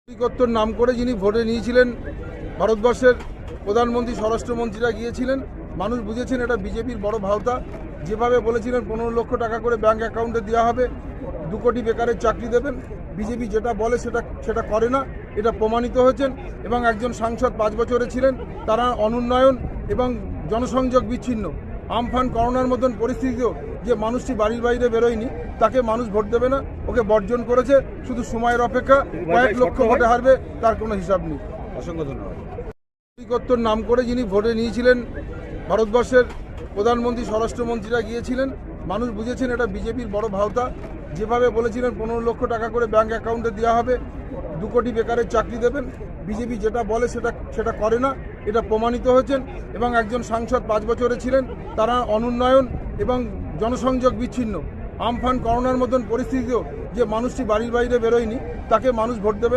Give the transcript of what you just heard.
নাগরিকত্বর নাম করে যিনি ভোটে নিয়েছিলেন, ভারতবর্ষের প্রধানমন্ত্রী স্বরাষ্ট্রমন্ত্রীরা গিয়েছিলেন, মানুষ বুঝেছেন এটা বিজেপির বড় ভাওতা। যেভাবে বলেছিলেন 15 লক্ষ টাকা করে ব্যাংক অ্যাকাউন্টে দেওয়া হবে, 2 কোটি বেকারের চাকরি দেবেন, বিজেপি যেটা বলে সেটা করে না, এটা প্রমাণিত হয়েছেন। এবং একজন সাংসদ 5 বছরে ছিলেন, তারা অনুন্নয়ন এবং জনসংযোগ বিচ্ছিন্ন। আমফান করোনার মতন পরিস্থিতিতেও যে মানুষটি বাড়ির বাইরে বেরোয়নি, তাকে মানুষ ভোট দেবে না, ওকে বর্জন করেছে। শুধু সময়ের অপেক্ষা, কয়েক লক্ষ ভোটে হারবে, তার কোনো হিসাব নেই। অসংখ্য ধন্যবাদ। নাগরিকত্বর নাম করে যিনি ভোটে নিয়েছিলেন, ভারতবর্ষের প্রধানমন্ত্রী স্বরাষ্ট্রমন্ত্রীরা গিয়েছিলেন, মানুষ বুঝেছেন এটা বিজেপির বড় ভাওতা। যেভাবে বলেছিলেন 15 লক্ষ টাকা করে ব্যাংক অ্যাকাউন্টে দেওয়া হবে, 2 কোটি বেকারের চাকরি দেবেন, বিজেপি যেটা বলে সেটা করে না, এটা প্রমাণিত হয়েছেন। এবং একজন সাংসদ 5 বছরে ছিলেন, তারা অনুন্নয়ন এবং জনসংযোগ বিচ্ছিন্ন। আমফান করোনার মতন পরিস্থিতিতেও যে মানুষটি বাড়ির বাইরে বেরোয়নি, তাকে মানুষ ভোট দেবে।